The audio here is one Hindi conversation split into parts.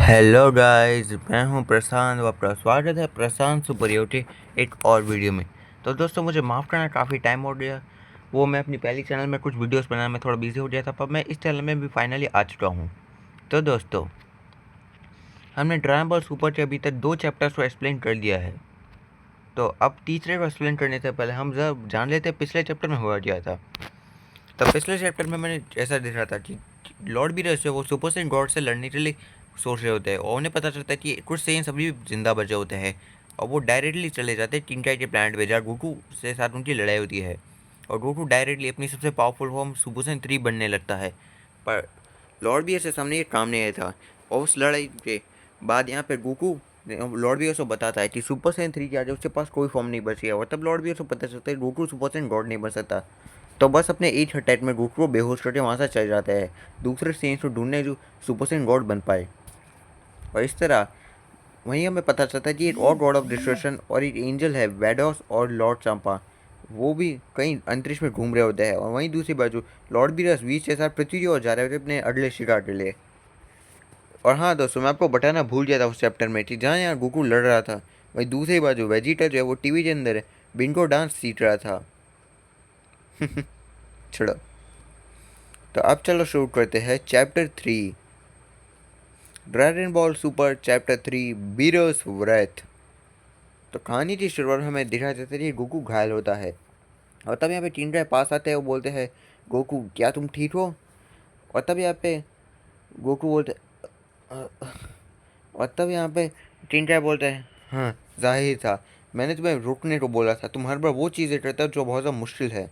हेलो गाइस, मैं हूं प्रशांत। आपका स्वागत है प्रशांत सुपरियो के एक और वीडियो में। तो दोस्तों, मुझे माफ़ करना, काफ़ी टाइम हो गया। वो मैं अपनी पहली चैनल में कुछ वीडियोस बनाने में थोड़ा बिजी हो गया था, पर मैं इस चैनल में भी फाइनली आ चुका हूं। तो दोस्तों, हमने ड्रैगन बॉल सुपर के अभी तक 2 चैप्टर्स को एक्सप्लेन कर दिया है। तो अब तीसरे को एक्सप्लेन करने से पहले हम जरा जान लेते हैं पिछले चैप्टर में हुआ क्या था। तो पिछले चैप्टर में मैंने ऐसा देखा था कि लॉर्ड बीरस है वो सुपर सेन गॉड से लड़ने के लिए सोच रहे होते हैं, और उन्हें पता चलता है कि कुछ सेन्स अभी भी जिंदा बचे होते हैं, और वो डायरेक्टली चले जाते हैं टिनकाई के प्लानट पे, जहाँ गोकू से साथ उनकी लड़ाई होती है। और गोकू डायरेक्टली अपनी सबसे पावरफुल फॉर्म सुपर सेन 3 बनने लगता है। पर लॉर्ड बीरस के सामने ये काम नहीं आया था, और उस लड़ाई के बाद यहाँ पे गोकू लॉर्ड बीरस को बताता है कि सुपर सेन 3 की आज उसके पास कोई फॉर्म नहीं बची है, और तब लॉर्ड बीरस को पता चलता है गोकू सुपर सेन गॉड नहीं बन सकता। तो बस अपने एक अटैक में गोकू को बेहोश करके वहाँ से चल जाता है दूसरे सेंस को ढूंढने जो सुपर सेन गॉड बन पाए। और इस तरह वहीं हमें पता चलता है कि एक और गॉड ऑफ डिस्ट्रक्शन और एक एंजल है वेडोस और लॉर्ड चांपा, वो भी कहीं अंतरिक्ष में घूम रहे होते हैं। और वहीं दूसरी बाजू लॉर्ड बीरस बीच के साथ पृथ्वी की ओर जा रहे होते अपने अगले शिकार के लिए। और हाँ दोस्तों, मैं आपको बताना भूल गया था उस चैप्टर में कि जहाँ यहाँ गोकू लड़ रहा था, वहीं दूसरी बाजू वेजिटा जो है वो टीवी के अंदर बिंगो डांस सीख रहा था। छोड़ो। तो अब चलो शुरू करते हैं chapter 3, dragon ball super chapter 3, बीरोस व्रत। तो कहानी की शुरुआत हमें दिखाया जाता है कि गोकू घायल होता है, और तब यहाँ पे टीनराय पास आते हैं। वो बोलते हैं, गोकू क्या तुम ठीक हो? और तब यहाँ पे गोकू बोलते और तब यहाँ पे टीनराय बोलते हैं, हाँ जाहिर था, मैंने तुम्हें रुकने को बोला था, तुम हर बार वो चीज़ें करते हो जो बहुत ज़्यादा मुश्किल है।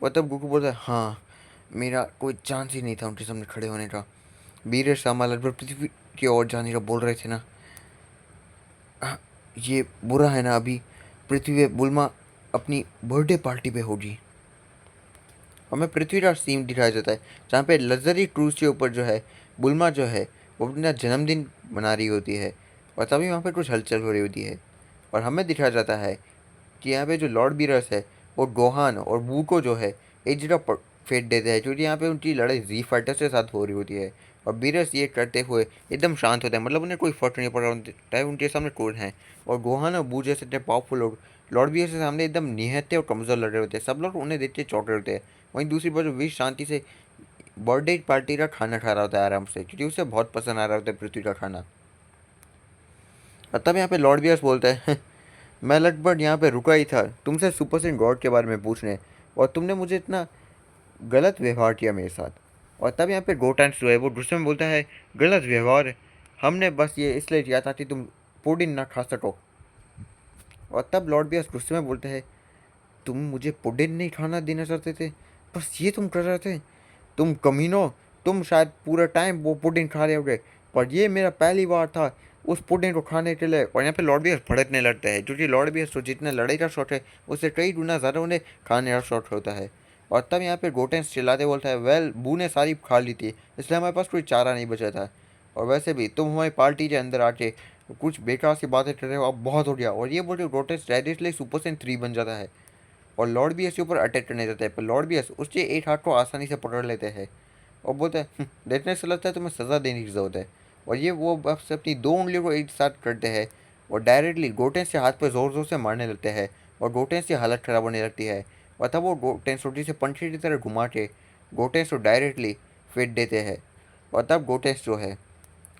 और तब गोकू बोलता है, हाँ मेरा कोई चांस ही नहीं था उनके सामने खड़े होने का। वीर शामा लगभग पृथ्वी की ओर जाने का बोल रहे थे ना। ये बुरा है ना, अभी पृथ्वी पे बुल्मा अपनी बर्थडे पार्टी पे होगी। हमें पृथ्वी का सीन दिखाया जाता है जहाँ पे लग्जरी क्रूज के ऊपर जो है बुल्मा जो है वो अपना जन्मदिन मना रही होती है, और तभी वहाँ पे कुछ हलचल हो रही होती है। और हमें दिखाया जाता है कि यहाँ पे जो लॉर्ड बीरस है वो गोहान और वू को जो है एक जगह फेंक देते हैं, क्योंकि यहाँ पे उनकी लड़ाई जी फाइटर के साथ हो रही होती है। और बीरस ये करते हुए एकदम शांत होते हैं, मतलब उन्हें कोई फर्क नहीं पड़ रहा होता है उनके सामने कौन है। और गोहान और वू जैसे इतने पावरफुल लोग लॉर्ड बीरस के सामने एकदम निहत्थे और कमज़ोर लड़ रहे होते हैं। सब लोग उन्हें देख के चौंक रहे होते हैं। वहीं दूसरी बाजू विश शांति से बर्थडे पार्टी का खाना खा रहा होता है आराम से, क्योंकि उसे बहुत पसंद आ रहा होता है पृथ्वी का खाना। और तब यहाँ पे लॉर्ड बीरस बोलता है, मैं लगभग यहाँ पे रुका ही था तुमसे सुपर सेन गॉड के बारे में पूछने, और तुमने मुझे इतना गलत व्यवहार किया मेरे साथ। और तब यहाँ पे गोटांस जो है वो गुस्से में बोलता है, गलत व्यवहार? हमने बस ये इसलिए किया था कि तुम पुडिंग ना खा सको। और तब लॉर्ड बीरस गुस्से में बोलते हैं, तुम मुझे पुडिंग नहीं खाना देना चाहते थे, बस ये तुम कर रहे थे, तुम कमीनो। तुम शायद पूरा टाइम वो पुडिंग खा रहे होगे, पर ये मेरा पहली बार था उस पुडिंग को खाने के लिए। और यहाँ पे लॉर्ड बीयर्स भड़कने लगता है, क्योंकि लॉर्ड बीयर्स को जितना लड़ाई का शॉट है उससे कई गुना ज़्यादा उन्हें खाने का शॉट होता है। और तब यहाँ पे गोटेंस चिल्लाते बोलता है, वेल बू ने सारी खा ली थी, इसलिए हमारे पास कोई चारा नहीं बचा था, और वैसे भी तुम हमारी पार्टी के अंदर आके कुछ बेकार सी बातें कर रहे हो, अब बहुत हो गया। और ये बोल के गोटेंस डायरेक्टली सुपर सेन 3 बन जाता है, और लॉर्ड बीएस के ऊपर अटैक करने जाते हैं। पर लॉर्ड बीएस उसके एक हाथ को आसानी से पकड़ लेते हैं और बोलते हैं, देखने से लगता है तुम्हें सज़ा देने की ज़रूरत है। और ये वो बस अपनी 2 उंगलियों को एक साथ करते हैं और डायरेक्टली गोटेंस के हाथ पर ज़ोर ज़ोर से मारने लगते हैं, और गोटेंस की हालत ख़राब होने लगती है। और तब वो गोटेंस रोटी से पंछी की तरह घुमा के गोटेंस को डायरेक्टली फेंक देते हैं। और तब गोटेंस जो है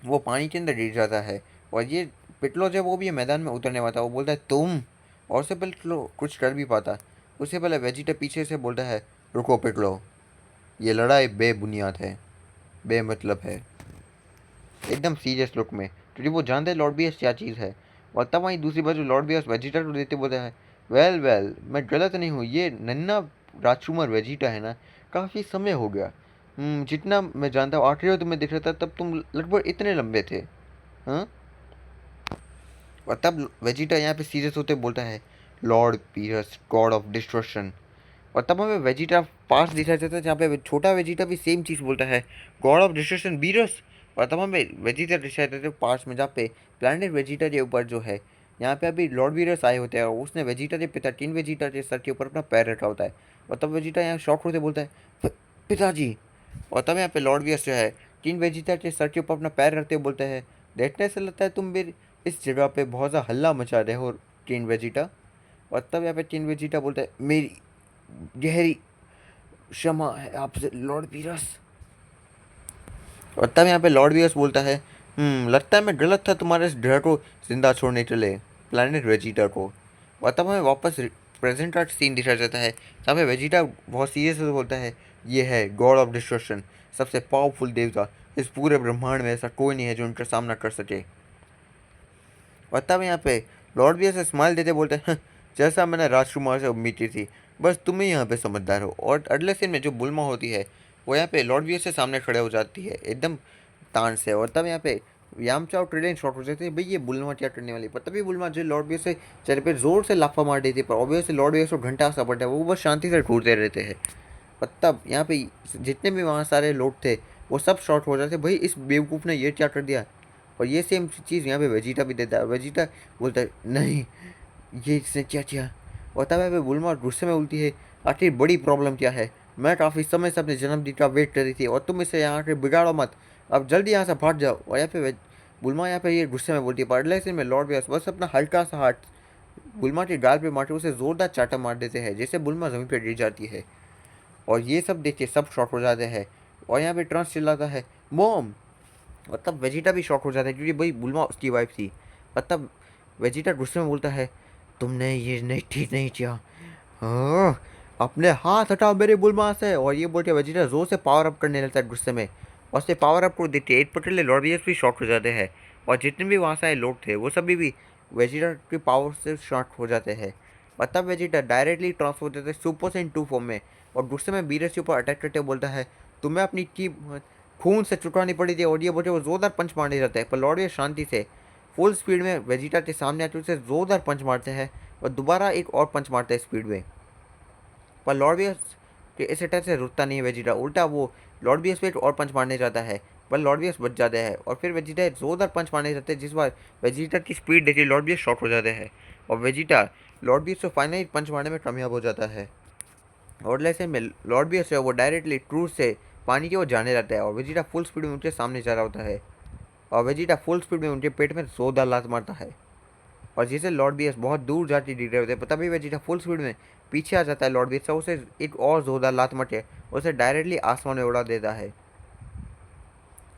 वो पानी के अंदर गिर जाता है। और ये पिटलो जब वो भी मैदान में उतरने वाला था, वो बोलता है तुम, और से पिटलो कुछ कर भी पाता। उससे पहले वेजिटा पीछे से बोलता है, रुको पिटलो, ये लड़ाई बेबुनियाद है, बेमतलब है, एकदम सीरियस लुक में, क्योंकि वो जानते हैं लॉर्ड बीएस क्या चीज़ है। और तब वहीं दूसरी बाजू लॉर्ड बीएस वेजिटा को देते बोलता है, वेल वेल मैं गलत नहीं हूँ, ये नन्ना राजकुमार वेजिटा है ना, काफ़ी समय हो गया। जितना मैं जानता हूँ आखिरी बार तुम्हें दिख रहा था तब तुम लगभग इतने लंबे थे। हाँ। और तब वेजिटा यहाँ पे सीरियस होते बोलता है, लॉर्ड पीरस गॉड ऑफ डिस्ट्रक्शन। और तब हमें वेजिटा पास दिखाया जाता है जहाँ पे छोटा वेजिटा भी सेम चीज़ बोलता है, गॉड ऑफ डिस्ट्रक्शन बीरस। और तब हमें वेजिटा दिखाया जाता है पास में जहाँ पे प्लानट वेजिटा के ऊपर जो है यहाँ पे अभी लॉर्ड बीरस आए होते हैं, और उसने वेजिटा के पिता टीन वेजिटा के सर के ऊपर अपना पैर रखा होता है। और तब वेजिटा यहाँ शॉक होते बोलता है, पिताजी। और तब यहाँ पे लॉर्ड बीरस जो है टीन वेजिटा के सर के ऊपर अपना पैर रखते हुए बोलते हैं, देखने से लगता है तुम भी इस जगह पे बहुत सा हल्ला मचा रहे हो टीन वेजिटा। और तब यहाँ पे टीन वेजिटा बोलता है मेरी गहरी क्षमा है आपसे लॉर्ड वीरस। और तब यहाँ पे लॉर्ड वीरस बोलता है लगता है मैं गलत था तुम्हारे इस ड्रह को जिंदा छोड़ने के लिए प्लानट वेजिटा को। और तब हमें वापस प्रेजेंट का सीन दिखाया जाता है जहाँ पे वेजिटा बहुत सीरियस होकर बोलता है ये है गॉड ऑफ डिस्ट्रक्शन, सबसे पावरफुल देवता, इस पूरे ब्रह्मांड में ऐसा कोई नहीं है जो उनका सामना कर सके। और तब यहाँ पे लॉर्ड भी ऐसे स्माइल देते बोलते हैं जैसा मैंने राजकुमार से उम्मीद की थी, बस तुम ही यहाँ पे समझदार हो। और अगले सीन में जो बुल्मा होती है वो यहाँ पे लॉर्ड वी से सामने खड़े हो जाती है एकदम तान से। और तब यहाँ पे यामचा और ट्रेडेन शॉट हो जाते हैं भाई ये बुल्मा क्या करने वाली, पर तभी बुल्मा जो लॉर्ड वी से चेहरे पे जोर से लाफा मार देती है, पर ऑब्वियसली लॉर्ड वी को घंटा सा पड़ता है, वो बस शांति से घूरते रहते हैं। और तब यहाँ पे जितने भी वहाँ सारे लोग थे वो सब शॉर्ट हो जाते भाई इस बेवकूफ़ ने ये क्या कर दिया। और ये सेम चीज़ यहाँ पे वेजिटा भी देता है, वेजिटा बोलता है नहीं ये इसने क्या किया। और तब यहाँ पे बुल्मा गुस्से में बोलती है आखिर बड़ी प्रॉब्लम क्या है, मैं काफ़ी समय से अपने जन्मदिन का वेट कर रही थी और तुम इसे यहाँ के बिगाड़ो मत, अब जल्दी यहाँ से भाग जाओ। और यहाँ पे बुल्मा यहाँ पे ये गुस्से में बोलती है, पर अगले सीन में लॉर्ड व्यास बस अपना हल्का सा हाथ बुल्मा के गाल पे मारते उसे जोरदार चाटा मार देते हैं जिससे बुल्मा ज़मीन पर गिर जाती है। और ये सब देख के सब शॉक हो जाते हैं। और यहाँ पे ट्रांस चिल्लाता है मॉम। और तब वेजिटा भी शॉक हो जाता है क्योंकि भाई बुल्मा उसकी वाइफ थी। और तब वेजिटा गुस्से में बोलता है तुमने ये नहीं ठीक नहीं किया, हाँ अपने हाथ हटाओ मेरे बुल्मा से। और ये बोल के वेजिटा जोर से पावर अप करने लगता है गुस्से में, और उससे पावर अप को देखते एक पकड़ ले लॉर्ड वीएस भी शॉक हो जाते हैं। और जितने भी वहाँ से आए लोग थे वो सभी भी वेजिटा की पावर से शॉक हो जाते हैं। और तब वेजिटा डायरेक्टली ट्रांसफर हो जाते हैं सुपर सेन 2 फॉर्म में, और गुस्से में बीरस के ऊपर अटैक करते बोलता है तुम्हें अपनी कीमत खून से चुकानी पड़ी थी। और ये बोलते वो जोरदार पंच मारने जाता है, पर लॉर्ड वीएस शांति से फुल स्पीड में वेजिटा के सामने आते उसे जोरदार पंच मारते हैं और दोबारा एक और पंच मारते हैं स्पीड में। पर लॉर्ड बियस के इस अटैक से रुकता नहीं है वेजिटा, उल्टा वो लॉर्ड बियस पे एक और पंच मारने जाता है, पर लॉर्ड बियस बच जाते हैं। और फिर वेजिटा जोरदार पंच मारने जाते हैं, जिस बार वेजिटा की स्पीड देखी लॉर्ड बियस शॉक हो जाते हैं और वेजिटा लॉर्ड बियस को फाइनली पंच मारने में कामयाब हो जाता है। और लेसन में लॉर्ड बियस है वो डायरेक्टली क्रूज से पानी की ओर जाने लगता है और वेजिटा फुल स्पीड में उनके सामने जा रहा होता है। और वेजिटा फुल स्पीड में उनके पेट में जोरदार लात मारता है और जिसे लॉर्ड बीएस बहुत दूर जाती दिख रहे होते हैं, तभी वेजिटा फुल स्पीड में पीछे आ जाता है लॉर्ड बीएस से, उसे एक और जोरदार लात मारते उसे डायरेक्टली आसमान में उड़ा देता है।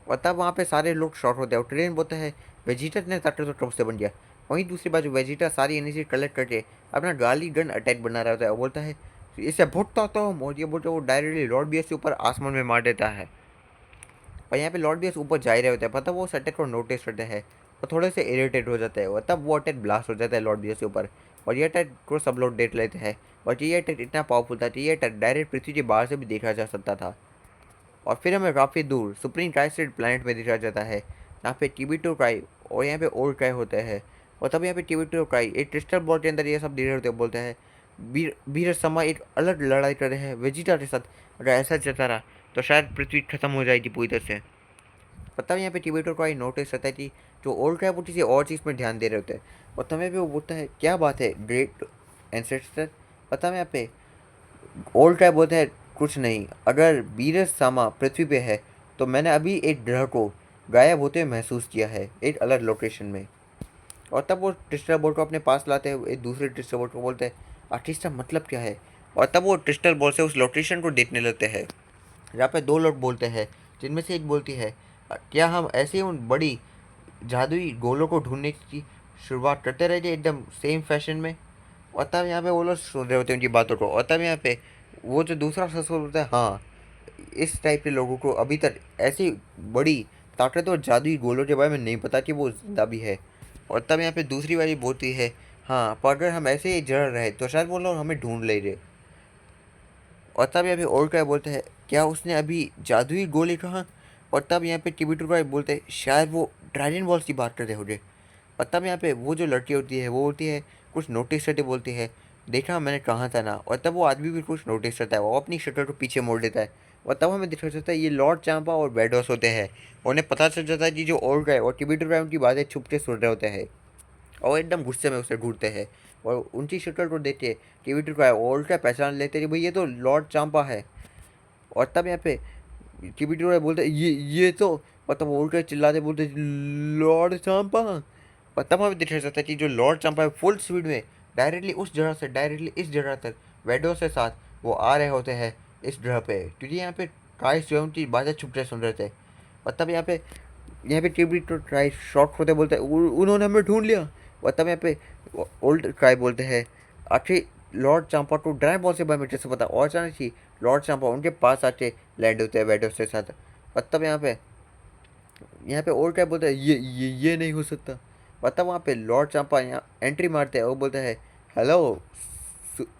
और तब वहाँ पे सारे लोग शॉक होते हैं और ट्रेन बोलते हैं वेजिटा ने ताकत तो कब से बन गया। वहीं दूसरी बाजू वेजिटा सारी एनर्जी कलेक्ट करके अपना गाली गन अटैक बना रहा होता है और बोलता है इसे भुगता होता हूँ, और ये बोलते वो डायरेक्टली लॉर्ड बीएस के ऊपर आसमान में मार देता है। और यहाँ पे लॉर्ड बीएस ऊपर जा ही रहे होते हैं, पता वो उस अटैक को नोटिस करते हैं और थोड़े से इरिटेट हो जाते हैं। और तब वो अटैक ब्लास्ट हो जाता है लॉर्ड बीएस के ऊपर और ये अटैक को सब लोग देख लेते हैं। और ये अटैक इतना पावरफुल था कि ये अटैक डायरेक्ट पृथ्वी के बाहर से भी देखा जा सकता था। और फिर हमें काफ़ी दूर सुप्रीम ट्राइस्टेड प्लानट में दिखाया जाता है जहाँ पे टिबिटो क्राई और यहाँ पे ओल्ड क्राई होते हैं। और तब यहाँ पे टिबिटो क्राई एक क्रिस्टल बॉल के अंदर ये सब दिखे होते बोलते हैं वीर समा एक अलग लड़ाई कर रहे हैं वेजिटा के साथ, अगर ऐसा चलता रहा तो शायद पृथ्वी खत्म हो जाएगी पूरी तरह से। पता है यहाँ पे टिबेटर को आई नोटिस रहता है कि जो ओल्ड ट्राइब वो किसी और चीज़ में ध्यान दे रहे होते हैं। और तमें भी वो बोलता है क्या बात है ग्रेट एंसेस्टर। पता है यहाँ पे ओल्ड ट्राइब बोलते हैं कुछ नहीं, अगर बीरस सामा पृथ्वी पे है तो मैंने अभी एक ग्रह को गायब होते हुए महसूस किया है एक अलग लोकेशन में। और तब वो क्रिस्टल बॉल को अपने पास लाते हैं एक दूसरे क्रिस्टल बॉल को बोलते हैं आर्टिस्ट का मतलब क्या है। और तब वो क्रिस्टल बॉल से उस लोकेशन को देखने लगते हैं जहाँ पे दो लोग बोलते हैं, जिनमें से एक बोलती है क्या हम ऐसे ही उन बड़ी जादुई गोलों को ढूंढने की शुरुआत करते रह गए एकदम सेम फैशन में। और तब यहाँ पे वो लोग सुन रहे होते हैं उनकी बातों को। और तब यहाँ पे वो जो दूसरा ससुर होता है हाँ इस टाइप के लोगों को अभी तक ऐसी बड़ी ताकत और जादुई गोलों के बारे में नहीं पता कि वो जिंदा भी है। और तब यहाँ पे दूसरी वाली बोलती है हाँ पर अगर हम ऐसे ही जड़ रहे तो शायद वो लोग हमें ढूंढ ले रहे। और तब यहाँ पे और क्या बोलते हैं क्या उसने अभी जादुई गोली कहा। और तब यहाँ पे टिबिटो का बोलते हैं शायद वो ड्रैगन बॉल्स की बात कर रहे होंगे। और तब यहाँ पे वो जो लड़की होती है वो बोलती है कुछ नोटिस करते बोलती है देखा मैंने कहा था ना। और तब वो आदमी भी कुछ नोटिस करता है, वो अपनी शक्ल को पीछे मोड़ देता है। और तब हमें दिखा जाता है ये लॉर्ड चांपा और बेडोस होते हैं। उन्हें पता चल जाता है कि जो ओल्ड का है और टिबिटो का उनकी बातें छुप के सुन रहे होते हैं और एकदम गुस्से में उसे घूरते हैं। और उनकी शक्ल को देख के टिबिटो का ओल्ड का पहचान लेते हैं भाई ये तो लॉर्ड चांपा है। और तब यहाँ पे टिबिटो बोलते हैं ये तो और तब वो उठ के चिल्लाते बोलते लॉर्ड चांपा। और तब हमें दिखाया जाता है कि जो लॉर्ड चांपा है फुल स्पीड में डायरेक्टली उस जगह से डायरेक्टली इस जगह तक वेडो के साथ वो आ रहे होते हैं इस जगह पे, क्योंकि यहाँ पे ट्राइस जो है उनकी बातें छुप रहे सुन रहे थे। और तब यहाँ पे टिबरी तो ट्राइस शॉक होते बोलते हैं उन्होंने हमें ढूंढ लिया। और तब यहाँ पे ओल्ड ट्राई बोलते हैं आखिर लॉर्ड चांपा को ड्राई बॉल से बायोमेट्रिक से पता और अचानक ही लॉर्ड चांपा उनके पास आके लैंड होते हैं वेडो के साथ। और तब यहाँ पे ओल्ड ट्राई बोलते हैं ये नहीं हो सकता। और तब वहाँ पे लॉर्ड चांपा यहाँ एंट्री मारते हैं, वो बोलते हैं हेलो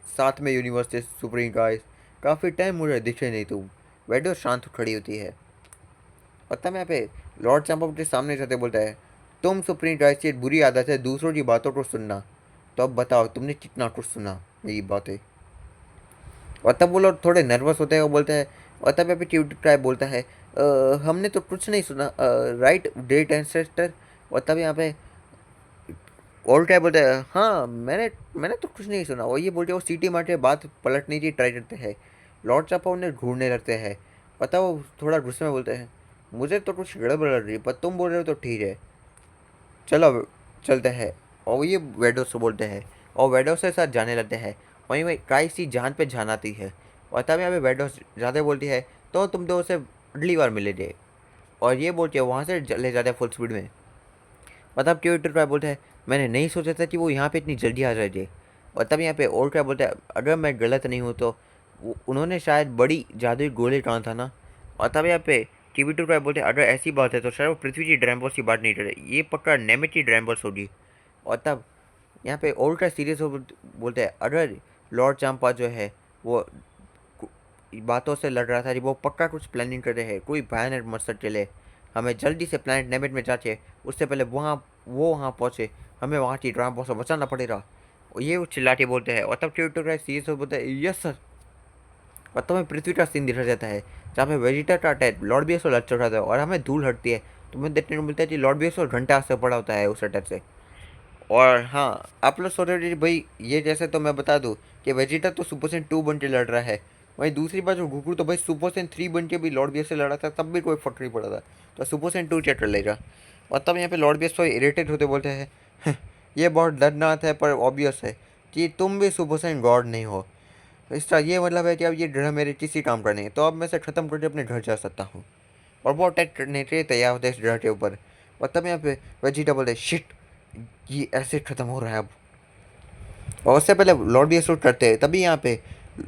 साथ में यूनिवर्स से सुप्रीम गाइस, काफ़ी टाइम मुझे दिखे नहीं तुम। वेडो शांत खड़ी होती है। और तब यहाँ पे लॉर्ड चंपा के सामने जाते बोलता है तुम सुप्रीम गाइस की एक बुरी आदत है दूसरों की बातों को सुनना, तो अब बताओ तुमने कितना कुछ सुना मेरी बातें। और तब वो लोग थोड़े नर्वस होते हैं, वो बोलते हैं। और तब यहाँ पे ट्यूट ट्राइब बोलता है हमने तो कुछ नहीं सुना राइट डेट एंसेस्टर। और तब यहाँ पे और क्या बोलते हैं हाँ मैंने मैंने तो कुछ नहीं सुना। और ये बोलते वो सीटी मारते बात पलटने की ट्राई करते हैं। लॉर्ड चापा उन्हें ढूंढने लगते हैं। पता वो थोड़ा गुस्से में बोलते हैं मुझे तो कुछ गड़बड़ लग रही है पर तुम बोल रहे हो तो ठीक है, चलो चलते हैं। और ये वेडोस से बोलते हैं और वेडोस के साथ जाने लगते हैं। वहीं वहीं काई सी जान पे जान आती है। और तब यहाँ पे वेडोस ज़्यादा बोलती है तो तुम दो से अगली बार मिले थे। और ये बोलती है वहाँ से ले जाते हैं फुल स्पीड में। मतलब ट्विटर पर बोलते हैं मैंने नहीं सोचा था कि वो यहाँ पे इतनी जल्दी आ जाए थे। और तब यहाँ पे और क्या बोलते हैं अगर मैं गलत नहीं हूँ तो उन्होंने शायद बड़ी जादुई गोली कहा था ना। और तब यहाँ पे टीवी टू पर बोलते हैं अगर ऐसी बात है तो शायद वो पृथ्वी की ड्रैम बॉस की बात नहीं कर रहे, ये पक्का नेमेट की ड्रैम बॉस होगी। और तब यहाँ पे और क्या सीरियस हो बोलते हैं अगर लॉर्ड चांपा जो है वो बातों से लड़ रहा था कि वो पक्का कुछ प्लानिंग कर रहे हैं, कोई भयानक मकसद के लिए हमें जल्दी से प्लानट नेमेट में जाके उससे पहले वहाँ पहुँचे, हमें वहाँ की ड्रामा बॉस को बचाना पड़ेगा। और ये चिल्ला के बोलते हैं। और तब ट्यूटर सीरियस हो बोलते हैं यस सर। और तब हमें पृथ्वी का सीन दिखा जाता है जहाँ पे वेजिटा का अटैक लॉर्ड बीएस लड़ चढ़ा था और हमें धूल हटती है, तो हमें देखने को मिलता है कि लॉर्ड बीएस घंटा से पड़ा होता है उस अटैक से। और हाँ आप लोग सोच रहे थे भाई ये जैसे, तो मैं बता दूँ कि वेजिटा तो सुपर सेन 2 बन के लड़ रहा है, वहीं दूसरी बात जो गोकू तो भाई सुपर सेन 3 बन के भी लॉर्ड बीएस से लड़ा था, तब भी कोई फर्क नहीं पड़ा था, तो सुपर सेन 2 क्या कर लेगा। और तब यहाँ पे लॉर्ड बीएस थोड़े इरिटेट होते बोलते हैं ये बहुत दर्दनाक है पर ऑब्वियस है कि तुम भी सुपर सेन गॉड नहीं हो, इसका ये मतलब है कि अब ये ग्रह मेरे किसी काम का नहीं है, तो अब मैं इसे ख़त्म करके अपने घर जा सकता हूँ। और वो अटैक करने के लिए तैयार होते हैं इस ग्रह के ऊपर। और तब यहाँ पे वेजिटा बोलते शिट ये ऐसे ख़त्म हो रहा है अब। और उससे पहले लॉर्ड बीएस शूट करते हैं, तभी यहाँ पे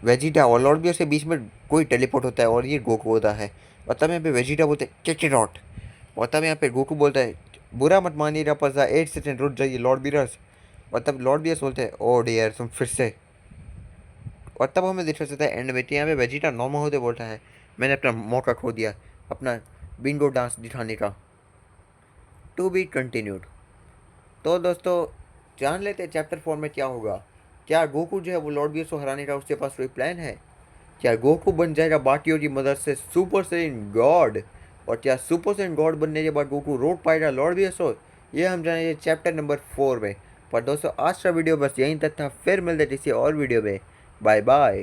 वेजिटा और लॉर्ड बीएस के बीच में कोई टेलीपोर्ट होता है और ये गोकू होता है। और तब यहाँ पे वेजिटा बोलते हैं किक इट आउट। और तब यहाँ पे गोकू बोलता है बुरा मत मानिएगा पर 8 सेकंड रुक जाइए लॉर्ड बीरस। और तब लॉर्ड बीएस बोलते हैं ओ डियर तुम फिर से। और तब हमें दिखा सकता है एंड में यहाँ पे वेजिटा नॉर्मल होते बोलता है मैंने अपना मौका खो दिया अपना बिंगो डांस दिखाने का, टू बी कंटिन्यूड। तो दोस्तों जान लेते हैं चैप्टर 4 में क्या होगा। क्या गोकू जो है वो लॉर्ड बीएस को हराने का उसके पास कोई प्लान है? क्या गोकू बन जाएगा बाकियों की मदद से सुपर सेन गॉड? और क्या सुपर सेन गॉड बनने के बाद गोकू रोक पाएगा लॉर्ड बीएस को? ये हम जानेंगे चैप्टर नंबर 4 में। पर दोस्तों आज का वीडियो बस यहीं तक था, फिर मिलते किसी और वीडियो में। Bye bye.